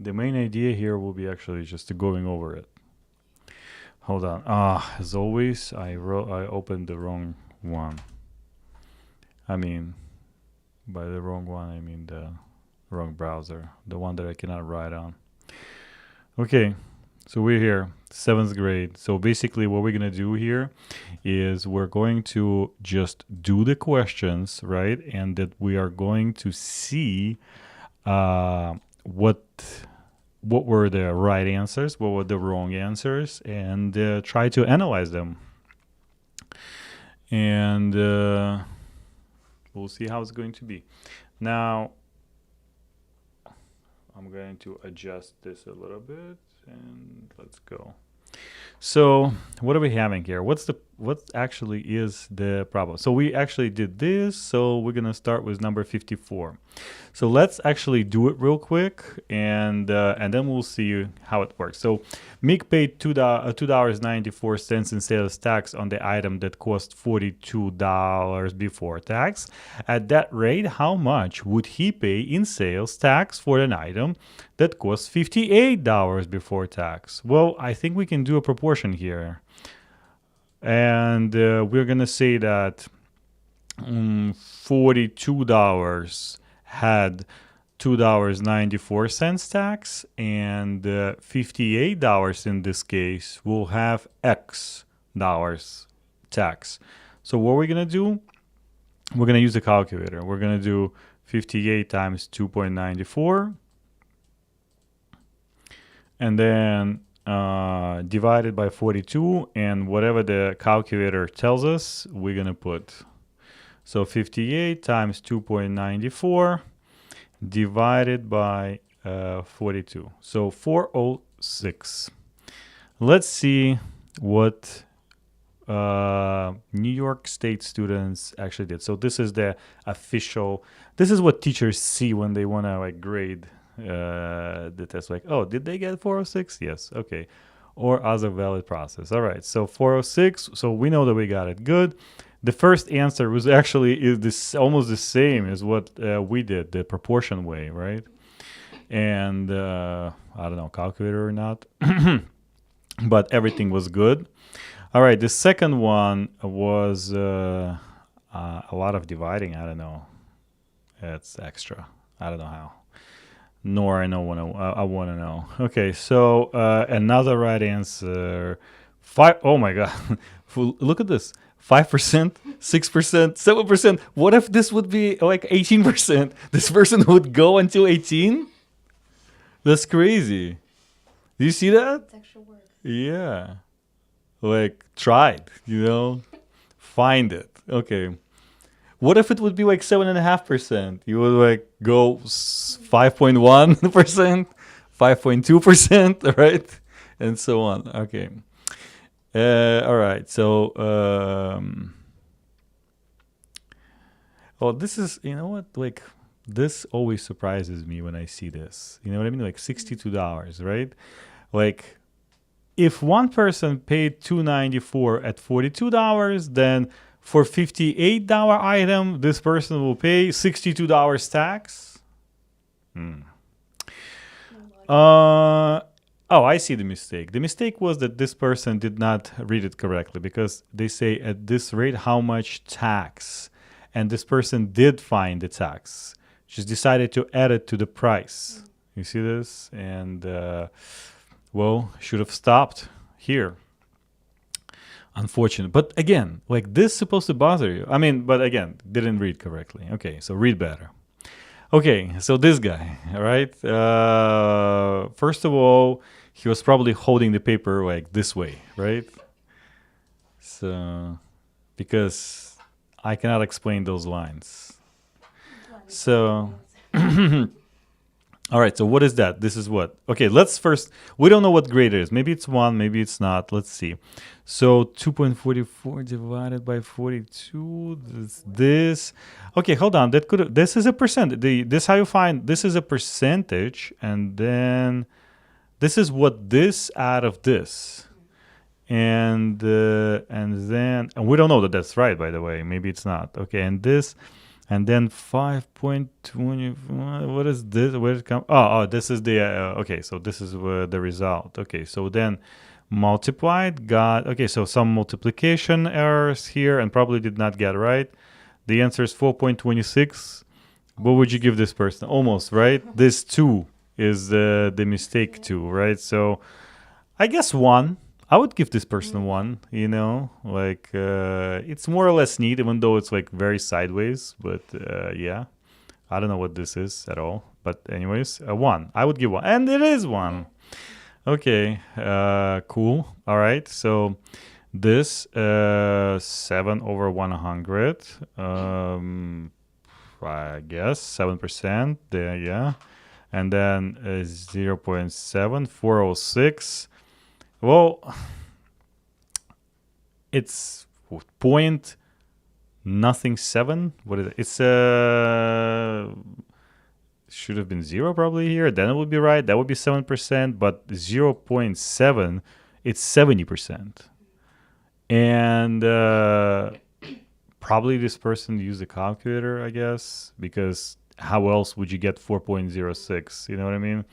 the main idea here will be actually just going over it. Hold on. As always, I opened the wrong one. I mean, by the wrong one, I mean the wrong browser, the one that I cannot write on. Okay, so we're here, 7th grade. So basically what we're gonna do here is we're going to just do the questions, right? And that we are going to see what were the right answers, what were the wrong answers, and try to analyze them. And we'll see how it's going to be. Now, I'm going to adjust this a little bit and let's go. So what are we having here? What actually is the problem? So we actually did this. So we're going to start with number 54. So let's actually do it real quick, and then we'll see how it works. So Mick paid $2.94 in sales tax on the item that cost $42 before tax. At that rate, how much would he pay in sales tax for an item that costs $58 before tax? Well, I think we can do a proportion here. And we're going to say that $42 had $2.94 tax, and $58 in this case will have X dollars tax. So what we're going to do, we're going to use the calculator. We're going to do 58 times 2.94, and then divided by 42, and whatever the calculator tells us, we're going to put. So 58 times 2.94 divided by 42. So 406. Let's see what New York State students actually did. So this is the official, this is what teachers see when they want to like grade the test. Like, oh, did they get 406? Yes. Okay. Or other valid process. All right. So 406. So we know that we got it. Good. The first answer was actually almost the same as what we did, the proportion way, right? And I don't know, calculator or not, but everything was good. All right, the second one was a lot of dividing. I don't know. It's extra. I don't know how. Nor I want to know. Okay, so another right answer. Oh my God! Look at this. 5%, 6%, 7%. What if this would be like 18%? This person would go until 18? That's crazy. Do you see that? It's extra work. Yeah. Like, try it, find it. Okay. What if it would be like 7.5%? You would like go 5.1%, 5.2%, right? And so on. Okay. All right, so this is, like, this always surprises me when I see this. You know what I mean? Like $62, right? Like, if one person paid $2.94 at $42, then for $58 item, this person will pay $62 tax. Oh, I see the mistake. The mistake was that this person did not read it correctly, because they say at this rate, how much tax? And this person did find the tax. Just decided to add it to the price. You see this? And, well, should have stopped here. Unfortunate. But again, like, this is supposed to bother you. I mean, but again, didn't read correctly. Okay, so read better. Okay, so this guy, all right? First of all, he was probably holding the paper like this way, right? So, because I cannot explain those lines. So, all right, so what is that? This is what? Okay, let's first, we don't know what grade it is. Maybe it's 1, maybe it's not. Let's see. So 2.44 divided by 42, this. Okay, hold on. This is a percent. This how you find, this is a percentage, and then this is what this out of this. And then, and we don't know that that's right, by the way. Maybe it's not. Okay, and this And then 5.20, what is this? Where it come? Oh, this is the, okay, so this is the result. Okay, so then multiplied, got, okay, so some multiplication errors here and probably did not get right. The answer is 4.26. What would you give this person? Almost, right? This 2 is the mistake 2, right? So I guess 1. I would give this person 1, you know, like it's more or less neat, even though it's like very sideways. But yeah, I don't know what this is at all. But anyways, 1. I would give 1. And it is 1. Okay, cool. All right, so this 7/100, I guess 7% there, yeah. And then 0.7406. Well, it's point nothing 7. What is it? It's should have been 0 probably here. Then it would be right. That would be 7%. But 0.7, it's 70%. And probably this person used a calculator, I guess, because how else would you get 4.06? You know what I mean?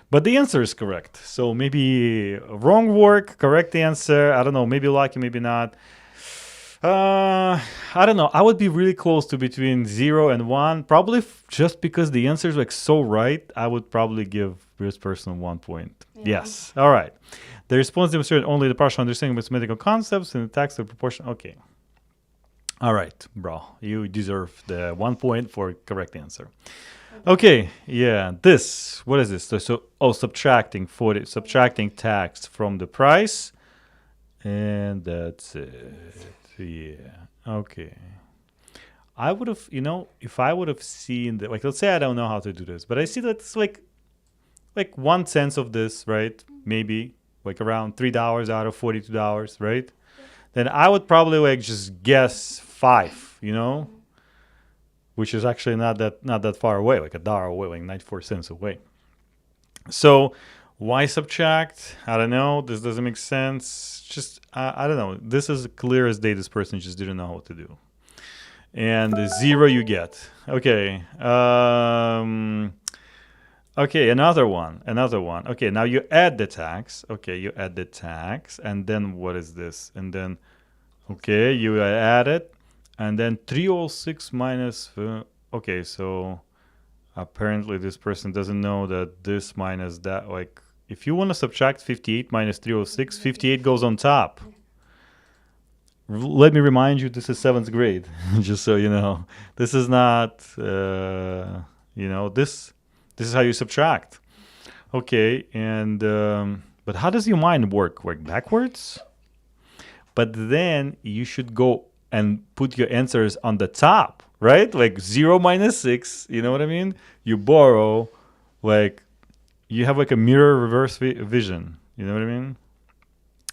But the answer is correct. So maybe wrong work, correct answer. I don't know. Maybe lucky, maybe not. I don't know. I would be really close to between 0 and 1. Probably just because the answer is like so right, I would probably give this person 1 point. Yeah. Yes. All right. The response demonstrated only the partial understanding of mathematical concepts in the text of proportion. Okay. All right, bro. You deserve the 1 point for correct answer. Okay, yeah, this, what is this? So subtracting tax from the price, and that's it. Yeah, okay. I would have, you know, if I would have seen that, like, let's say I don't know how to do this, but I see that it's like 1 cent of this, right? Maybe like around $3 out of $42, right? Then I would probably like just guess 5, you know? Which is actually not that far away, like $1 away, like 94 cents away. So why subtract? I don't know. This doesn't make sense. Just, I don't know. This is clear as day. This person just didn't know what to do. And the 0 you get. Okay. Okay, another one. Okay, now you add the tax. Okay, you add the tax. And then what is this? And then, okay, you add it. And then 306 minus, okay, so apparently this person doesn't know that this minus that, like, if you want to subtract 58 minus 306, 58 goes on top. Let me remind you, this is 7th grade, just so you know. This is not, you know, this is how you subtract. Okay, and, but how does your mind work? Work backwards? But then you should go and put your answers on the top, right? Like 0 minus 6, you know what I mean? You borrow, like, you have like a mirror reverse vision, you know what I mean?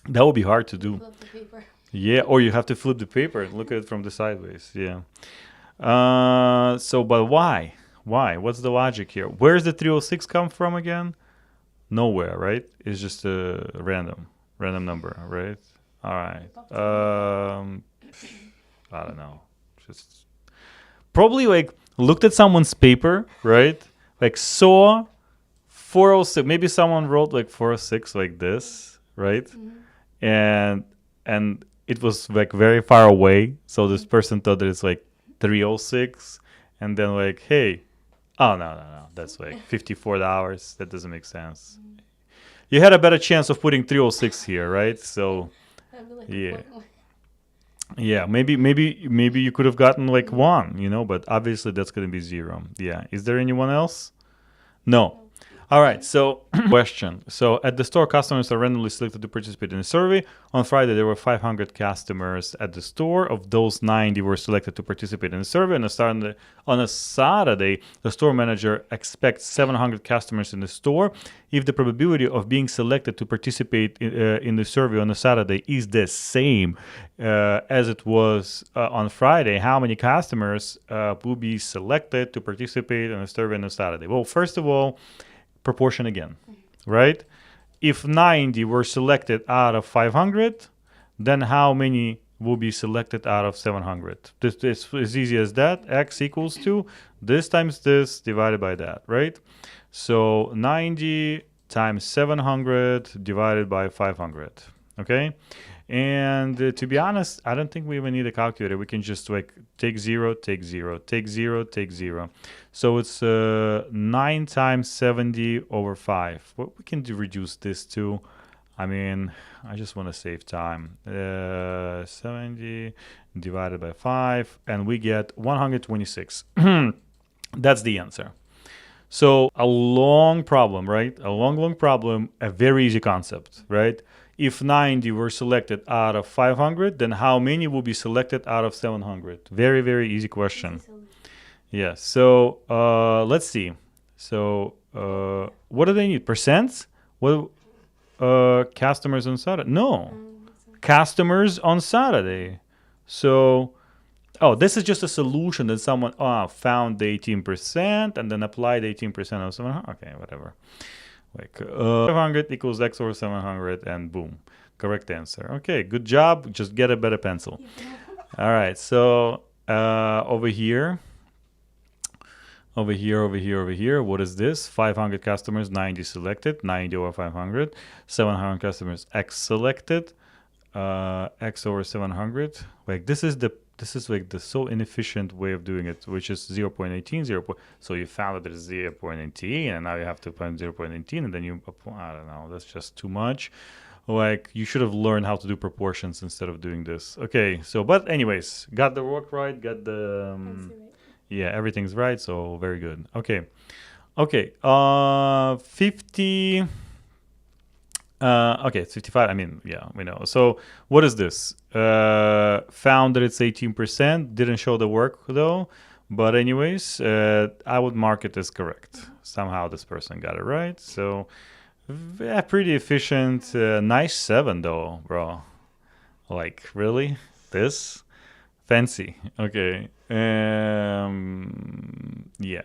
That would be hard to do. Flip the paper. Yeah, or you have to flip the paper and look at it from the sideways, yeah. So, but why? Why? What's the logic here? Where's the 306 come from again? Nowhere, right? It's just a random number, right? All right. I don't know. Just probably like looked at someone's paper, right? Like saw 406. Maybe someone wrote like 406 like this, right? Mm-hmm. And it was like very far away. So this person thought that it's like 306, and then like, hey, oh no, that's like $54. That doesn't make sense. Mm-hmm. You had a better chance of putting 306 here, right? So yeah. Yeah, maybe you could have gotten like 1, you know, but obviously that's going to be 0. Yeah. Is there anyone else? No. All right. So question. So at the store, customers are randomly selected to participate in a survey. On Friday, there were 500 customers at the store. Of those, 90 were selected to participate in the survey. On a Saturday, the store manager expects 700 customers in the store. If the probability of being selected to participate in the survey on a Saturday is the same as it was on Friday, how many customers will be selected to participate in a survey on a Saturday? Well, first of all, proportion again, right? If 90 were selected out of 500, then how many will be selected out of 700. This is as easy as that. X equals to this times this divided by that, right? So 90 times 700 divided by 500, okay? And to be honest, I don't think we even need a calculator. We can just like take 0, take 0, take 0, take 0. So it's 9 times 70 over 5. What we can do, reduce this to, I mean, I just want to save time. 70 divided by 5, and we get 126. That's the answer. So a long problem, right? A long problem, a very easy concept, right? If 90 were selected out of 500, then how many will be selected out of 700? Very, very easy question. Yeah, so let's see. So what do they need? Percents? What? Customers on Saturday? No. Customers on Saturday. So, oh, this is just a solution that someone found the 18% and then applied 18% of 700. Okay, whatever. Like 500 equals x over 700 and boom, correct answer. Okay, good job. Just get a better pencil. All right, so over here, what is this? 500 customers, 90 selected, 90 over 500. 700 customers, x selected, x over 700. Like this is like the so inefficient way of doing it, which is 0.18, so you found that there's 0.18, and now you have to find 0.18, and then you apply, I don't know, that's just too much. Like, you should have learned how to do proportions instead of doing this. Okay, so, but anyways, got the work right, got the, yeah, everything's right, so very good. Okay, 50... okay, it's 55. I mean, yeah, we know. So what is this? Found that it's 18%. Didn't show the work though. But anyways, I would mark it as correct. Somehow this person got it right. So yeah, pretty efficient. Nice 7 though, bro. Like, really? This? Fancy. Okay. Yeah.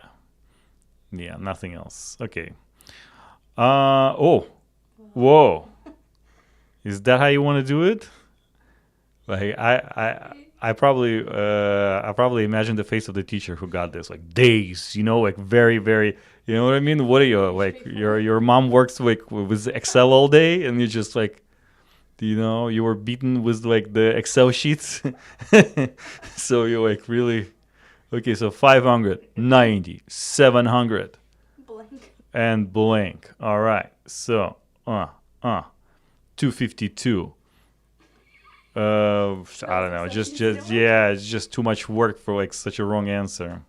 Yeah, nothing else. Okay. Oh. Whoa, is that how you want to do it? Like I probably imagine the face of the teacher who got this, like days, you know, like very, very, you know what I mean? What are you, like your mom works like with Excel all day, and you just like, you know, you were beaten with like the Excel sheets. So you're like, really? Okay, so 500, 90, 700, blank, and blank. All right, so 252. I don't know. Just yeah, it's just too much work for like such a wrong answer.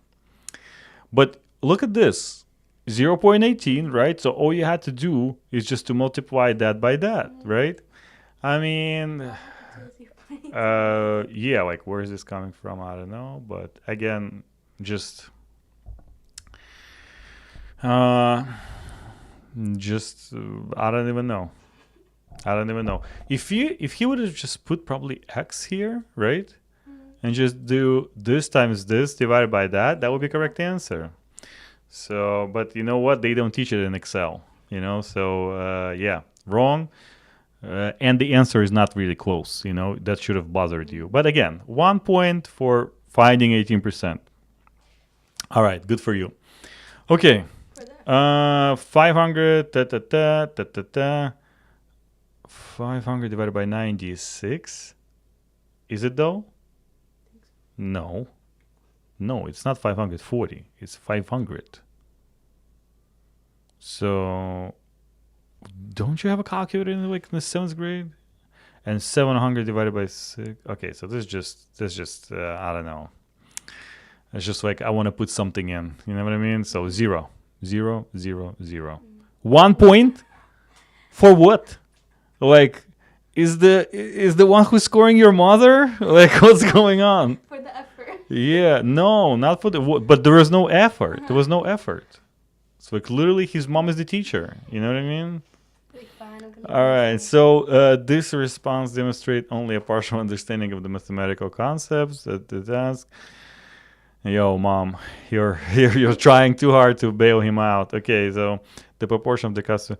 But look at this, 0.18, right? So all you had to do is just to multiply that by that, right? I mean, yeah, like where is this coming from? I don't know. But again, just I don't even know. If he would have just put probably x here, right? And just do this times this divided by that, that would be correct answer. So, but you know what? They don't teach it in Excel, you know? So, yeah, wrong. And the answer is not really close, you know? That should have bothered you. But again, 1 point for finding 18%. All right, good for you. Okay. 500 500 divided by 90 is 6. Is it though? No, it's not 540, it's 500. So don't you have a calculator in like in the 7th grade? And 700 divided by 6. Okay, so this is just I don't know, it's just like I want to put something in, you know what I mean? So 0 0 0 0. 1 point for what? Like, is the one who's scoring your mother? Like, what's going on? For the effort. Yeah, no, not for the, but there was no effort. There was no effort. So like literally his mom is the teacher, you know what I mean? Like, fine, all right, so this response demonstrates only a partial understanding of the mathematical concepts that the task. Yo, mom, you're trying too hard to bail him out. Okay, so the proportion of the customer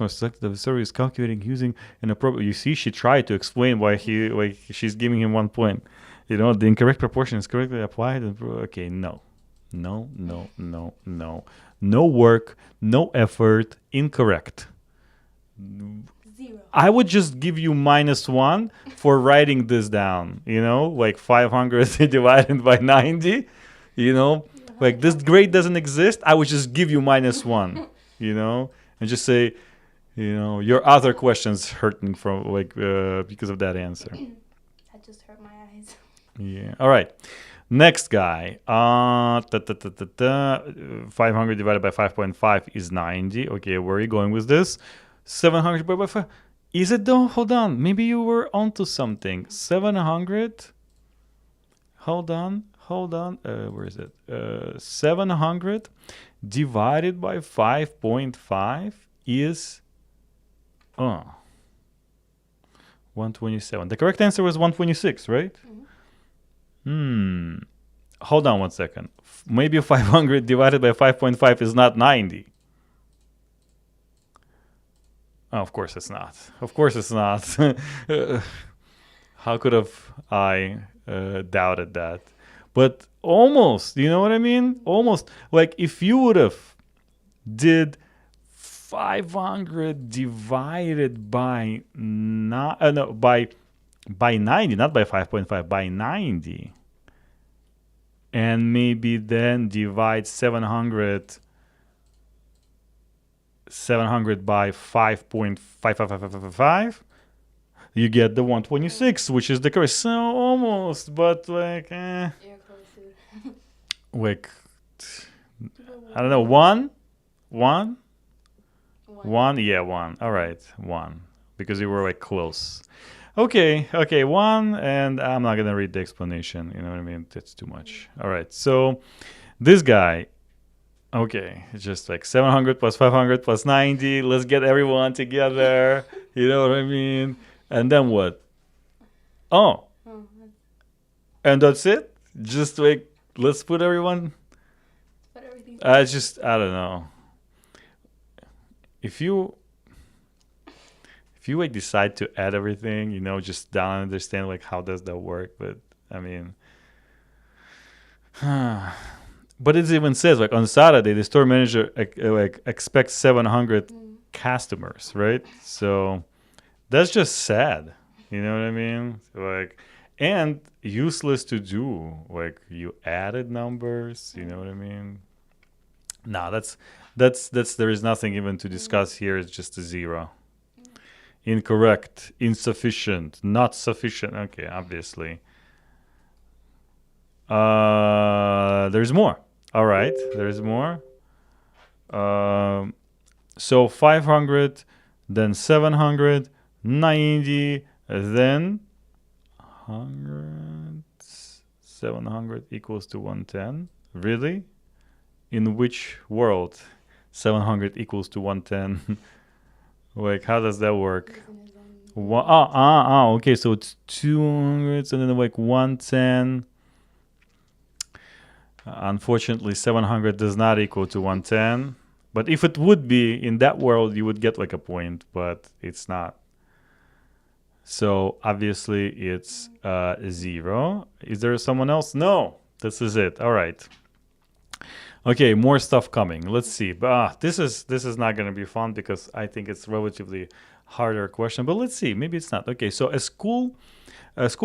selected of the survey is calculating using an appropriate. You see, she tried to explain why she's giving him 1 point. You know, the incorrect proportion is correctly applied. Okay, no, no work, no effort, incorrect. Zero. I would just give you -1 for writing this down, you know, like 500 divided by 90, you know, like this grade doesn't exist. I would just give you -1, you know, and just say, you know, your other questions hurting from like because of that answer. That just hurt my eyes. Yeah. All right. Next guy. 500 divided by 5.5 is 90. Okay, where are you going with this? 700 divided by 5. Is it though? Hold on. Maybe you were onto something. 700. Hold on. Where is it? 700 divided by 5.5 is 127. The correct answer was 126, right? Hold on 1 second. Maybe 500 divided by 5.5 is not 90. Oh, of course it's not. Of course it's not. How could have I doubted that? But almost, you know what I mean? Almost. Like if you would have did 500 divided by by 90, not by 5.5, by 90. And maybe then divide 700 by 5.5555, you get the 126, which is the correct. So almost, but like, You're close, dude. like, I don't know, one. Yeah, one. All right, one, because you were like close. Okay, 1, and I'm not gonna read the explanation. You know what I mean? That's too much. All right, so this guy. Okay, it's just like 700 plus 500 plus 90. Let's get everyone together. You know what I mean? And then what? Oh, and that's it? Just like, let's put everyone. Put everything. I don't know. If you like decide to add everything, you know, just don't understand like how does that work. But I mean, but it even says like on Saturday the store manager like expects 700 customers, right? So that's just sad. You know what I mean? Like, and useless to do. Like you added numbers. You know what I mean? No, that's there is nothing even to discuss here. It's just a 0. Incorrect, insufficient, not sufficient. Okay, obviously. There's more. All right, there's more. So 500, then 700, 90, then 100, 700 equals to 110. Really? In which world 700 equals to 110? Like, how does that work? Okay, so it's 200 and then like 110. Unfortunately, 700 does not equal to 110. But if it would be in that world, you would get like a point, but it's not. So obviously it's 0. Is there someone else? No, this is it. All right. Okay, more stuff coming. Let's see. But this is not going to be fun because I think it's relatively harder question. But let's see. Maybe it's not. Okay, so a school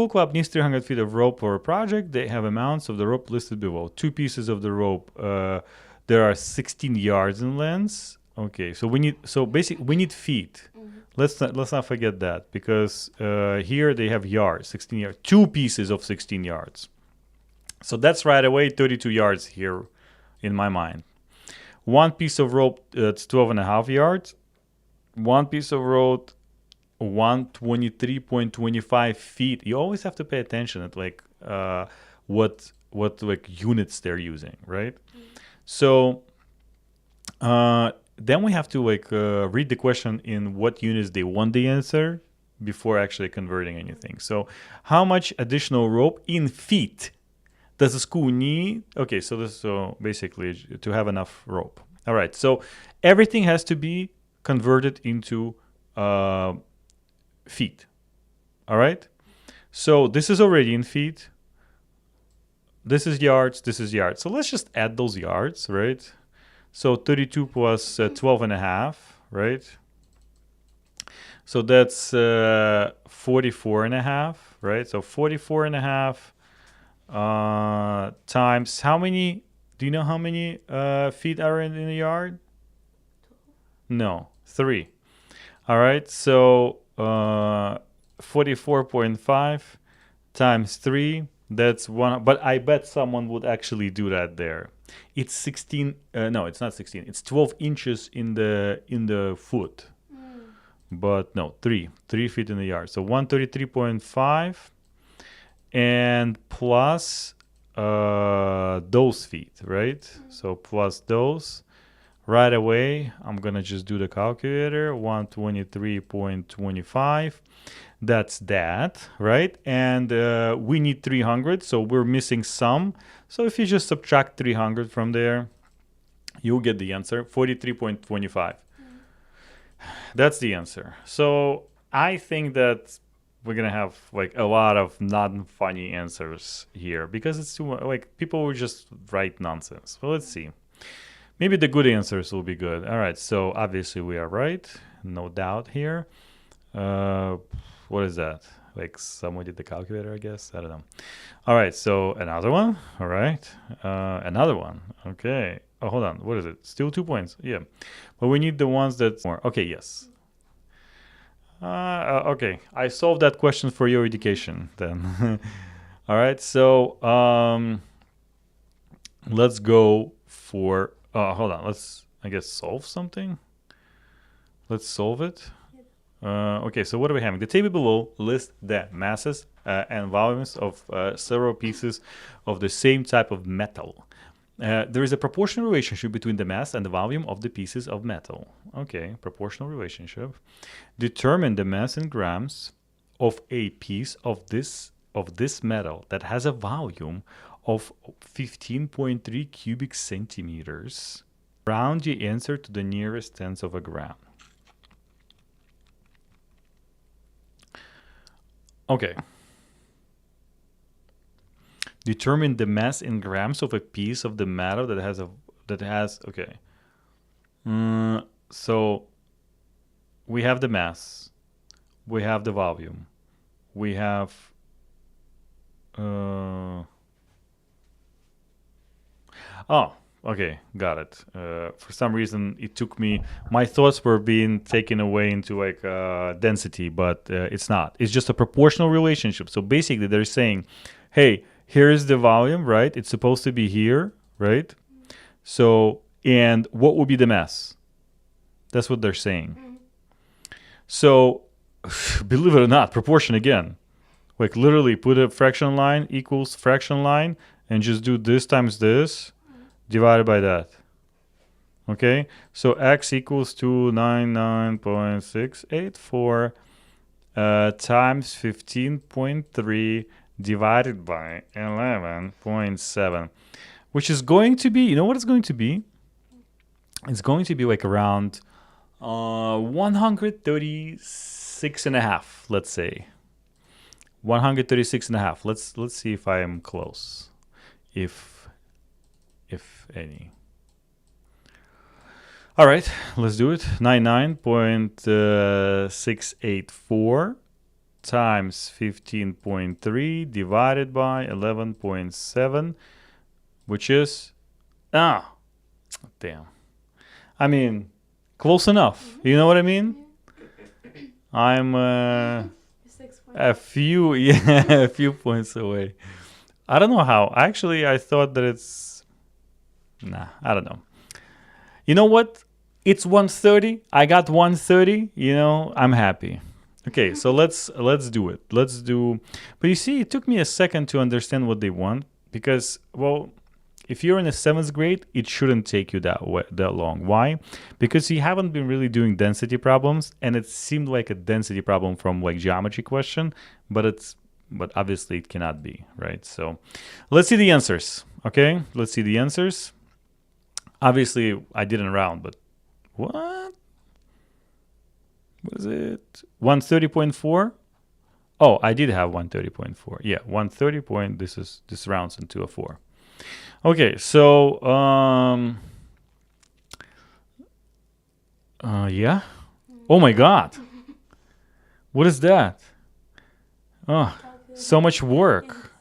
club needs 300 feet of rope for a project. They have amounts of the rope listed below. 2 pieces of the rope. There are 16 yards in length. Okay, so we need feet. Let's not forget that because here they have yards, 16 yards. 2 pieces of 16 yards. So that's right away 32 yards here in my mind. 1 piece of rope, it's 12.5 yards. 1 piece of rope, 123.25 feet. You always have to pay attention at like what like units they're using, right? So then we have to like read the question in what units they want the answer before actually converting anything. So how much additional rope in feet does the school need? Okay, so basically to have enough rope. All right, so everything has to be converted into feet. All right, so this is already in feet. This is yards. This is yards. So let's just add those yards, right? So 32 plus 12 and a half, right? So that's 44 and a half, right? So 44 and a half times how many? Do you know how many feet are in a yard? No, 3. All right, so 44.5 times 3, that's 1. But I bet someone would actually do that there. It's 16. No, it's not 16. It's 12 inches in the foot. But no, 3 feet in the yard. So 133.5 and plus those feet, right? So plus those. Right away, I'm gonna just do the calculator. 123.25. That's that, right? And we need 300, so we're missing some. So if you just subtract 300 from there, you'll get the answer, 43.25. That's the answer. So I think that we're gonna have like a lot of non-funny answers here because it's too like people will just write nonsense. Well, let's see. Maybe the good answers will be good. All right. So obviously we are right, no doubt here. What is that? Like someone did the calculator, I guess. I don't know. All right. So another one. All right. Another one. Okay. Oh, hold on. What is it? Still 2 points. Yeah. But we need the ones that more. Okay. Yes. Okay. I solved that question for your education then. All right. So let's go for. Hold on. Let's, I guess, solve something. Let's solve it. Okay, so what are we having? The table below lists the masses and volumes of several pieces of the same type of metal. There is a proportional relationship between the mass and the volume of the pieces of metal. Okay, proportional relationship. Determine the mass in grams of a piece of this metal that has a volume of 15.3 cubic centimeters. Round the answer to the nearest tenth of a gram. Okay. Determine the mass in grams of a piece of the metal that has okay. So we have the mass, we have the volume, we have okay, got it. For some reason, it took me. My thoughts were being taken away into like density, but it's not. It's just a proportional relationship. So basically, they're saying, "Hey, here is the volume, right? It's supposed to be here, right? So, and what would be the mass? That's what they're saying. So, believe it or not, proportion again. Like literally, put a fraction line equals fraction line, and just do this times this." Divided by that. Okay, so x equals to 99.684 times 15.3 divided by 11.7, which is going to be, you know what it's going to be? It's going to be like around 136 and a half, let's say. 136 and a half. Let's see if I am close. If any. All right, let's do it. 99.684 times 15.3 divided by 11.7, which is, damn. I mean, close enough. You know what I mean? I'm a few points away. I don't know how. Actually, I thought that it's, I don't know. You know what? It's 130. I got 130. You know, I'm happy. Okay, so let's do it. Let's do. But you see, it took me a second to understand what they want because, well, if you're in the 7th grade, it shouldn't take you that long. Why? Because you haven't been really doing density problems, and it seemed like a density problem from like geometry question, but it's but obviously it cannot be, right? So let's see the answers. Okay, let's see the answers. Obviously I didn't round, but what was it? 130.4. Oh, I did have 130.4. Yeah, 130 point. This rounds into a 4. Okay, so yeah. Oh my God, what is that? Oh, so much work.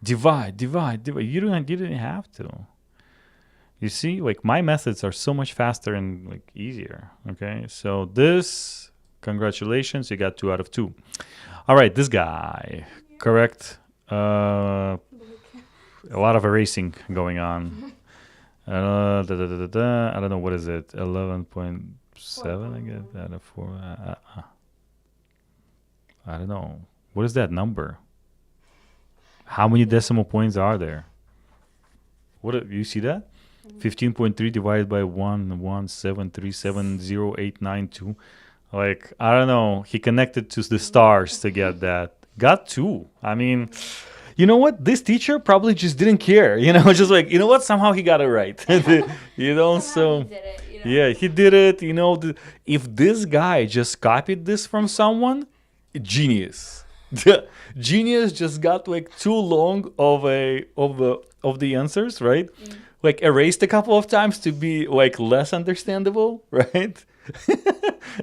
Divide. You didn't have to. You see, like my methods are so much faster and like easier. Okay, so this, congratulations, you got 2 out of 2. All right, this guy, correct. A lot of erasing going on. I don't know, what is it? 11.7, I guess, out of 4. I don't know. What is that number? How many decimal points are there? What you see that? 15.3 divided by 117370892. Like, I don't know. He connected to the stars to get that. Got 2. I mean, you know what? This teacher probably just didn't care. You know, just like, you know what? Somehow he got it right. You know, so He did it, you know? yeah, he did it. You know, if this guy just copied this from someone, genius. Genius just got like too long of the answers, right? Like erased a couple of times to be like less understandable, right? I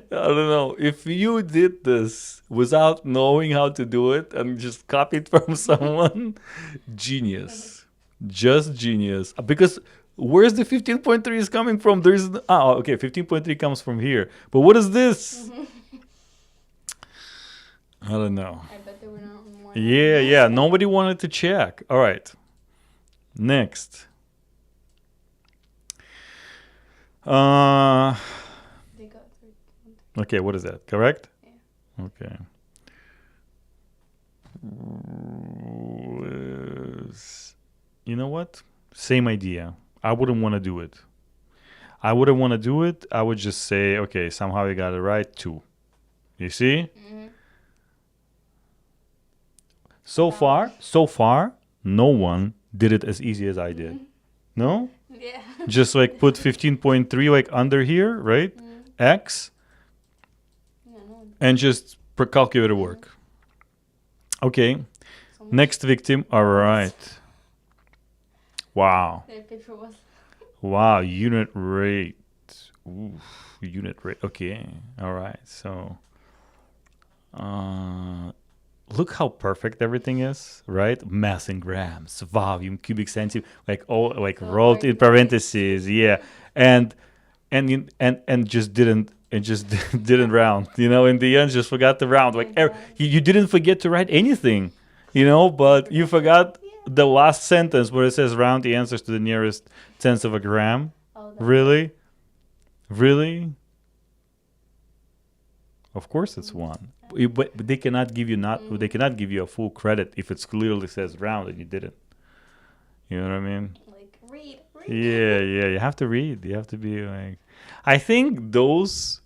don't know. If you did this without knowing how to do it and just copied from someone, genius. Just genius. Because where's the 15.3 is coming from? There's okay, 15.3 comes from here. But what is this? I don't know. I bet there were not more. Yeah. Nobody wanted to check. All right. Next. They got 3. Okay, what is that? Correct? Yeah. Okay. You know what? Same idea. I wouldn't want to do it. I would just say, okay, somehow you got it right. 2. You see? So far, no one did it as easy as I did. No? Yeah. Just like put 15.3 like under here, right? X, Yeah, no. and just per calculator work. Okay. So much. Next victim. All right. Wow. Their paper was. Wow. Unit rate. Oof. Unit rate. Okay. All right. So, look how perfect everything is, right? Mass in grams, volume, cubic centimeter, like all like So wrote in organized. parentheses, yeah, and just didn't didn't round, you know. In the end, just forgot to round. Like you didn't forget to write anything, you know, but you forgot the last sentence where it says round the answers to the nearest tenth of a gram. Oh, that's Really? Of course, it's 1. But they cannot give you they cannot give you a full credit if it clearly says round and you didn't. You know what I mean? like read. Yeah. You have to read. You have to be like. I think those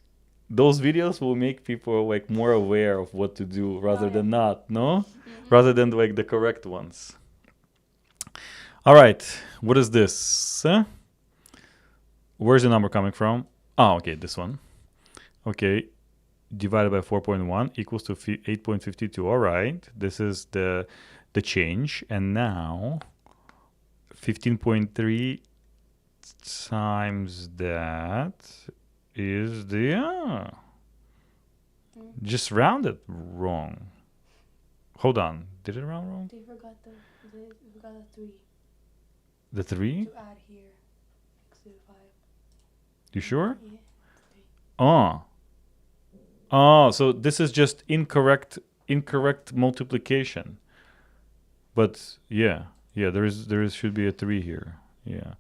videos will make people like more aware of what to do rather than not. No, rather than like the correct ones. All right. What is this? Where's the number coming from? Oh, okay, this one. Okay. Divided by 4.1 equals to 8.52. All right, this is the change, and now 15.3 times that is the just rounded wrong. Hold on, did it round wrong? They forgot the 3 The 3? to add here. Next to 5. You sure? Yeah. Oh, so this is just incorrect multiplication. But yeah, there should be a 3 here. Yeah.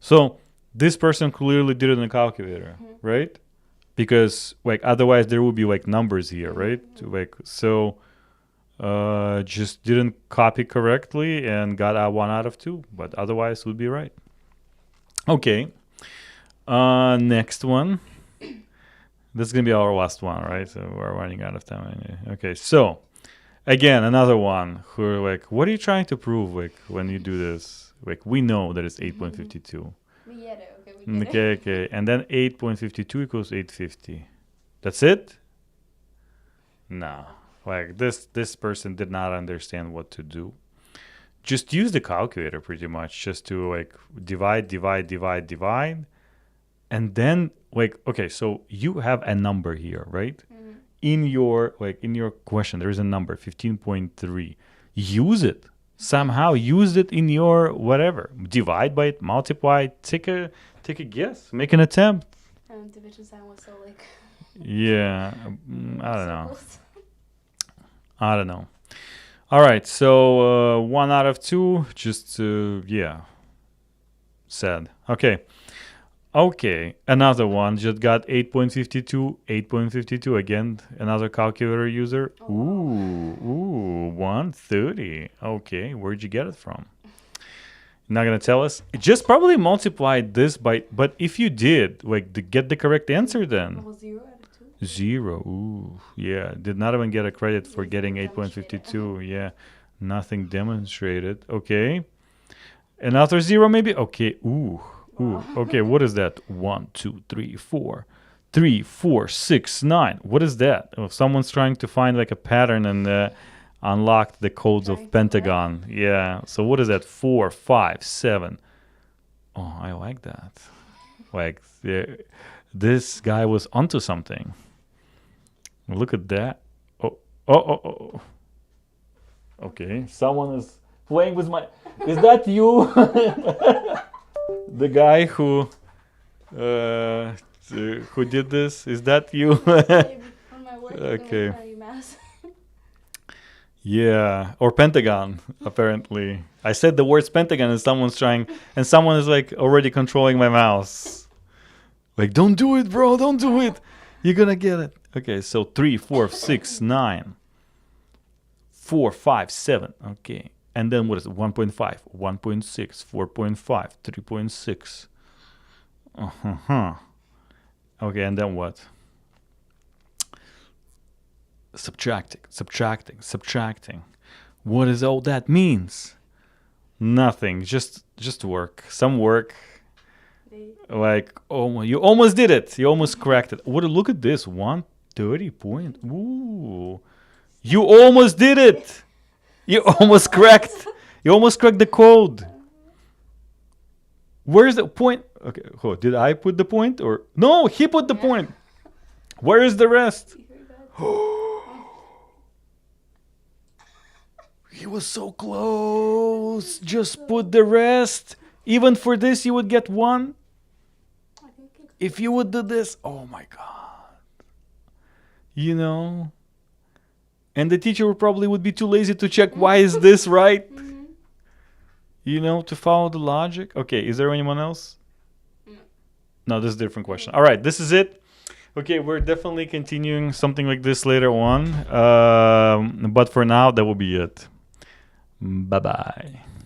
So this person clearly did it in a calculator, right? Because like otherwise there would be like numbers here, right? Like so just didn't copy correctly and got a 1 out of 2, but otherwise would be right. Okay. Next one. This is going to be our last one, right? So we're running out of time. Okay, so Again, another one who are like, what are you trying to prove? Like when you do this, like we know that it's 8.52. We get it. Okay, we get Okay, it. okay, and then 8.52 equals 850. That's it? No, like this person did not understand what to do. Just use the calculator pretty much, just to like divide, and then like okay, so you have a number here, right? In your question there is a number 15.3. Use it somehow, use it in your whatever, divide by it, multiply it, take a guess, make an attempt. Division sign was so like. Yeah, I don't so know. close. I don't know. All right, so 1 out of 2, just yeah, sad. Okay, another one just got 8.52 again, another calculator user. Oh, wow. Ooh, 130. Okay, where'd you get it from? Not gonna tell us. Just probably multiplied this by, but if you did, like, get the correct answer then. Was 0 out of 2? 0. Ooh, yeah. Did not even get a credit for Yes, getting demonstrated. 8.52. Yeah, nothing demonstrated. Okay. Another 0 maybe? Okay. Ooh. Wow. Okay, what is that? 1, 2, 3, 4. 3, 4, 6, 9. What is that? Oh, someone's trying to find like a pattern and unlock the codes Trying of to Pentagon. Yeah. So what is that? 4, 5, 7. Oh, I like that. Like this guy was onto something. Look at that. Oh. Okay, someone is playing with my. Is that you? The guy who did this? Is that you? Maybe on my work, Okay. you math. Yeah, or Pentagon. Apparently, I said the words Pentagon, and someone is like already controlling my mouse. Like, don't do it, bro. Don't do it. You're gonna get it. Okay, so 3, 4, 6, 9. 4, 5, 7. Okay. And then what is it? 1.5, 1.6, 4.5, 3.6. Uh-huh. Okay, and then what? Subtracting. What does all that means? Nothing. Just work. Some work. Like, oh, you almost did it. You almost cracked it. What? Look at this. 130 point. Ooh. You almost did it. You almost cracked. You almost cracked the code. Where's the point? Okay, did I put the point or no? He put the point. Where is the rest? He was so close. Just put the rest. Even for this, you would get 1. If you would do this, oh my god. You know. And the teacher probably would be too lazy to check why is this right. You know, to follow the logic. Okay, is there anyone else? No, this is a different question. All right, this is it. Okay, we're definitely continuing something like this later on. But for now, that will be it. Bye-bye.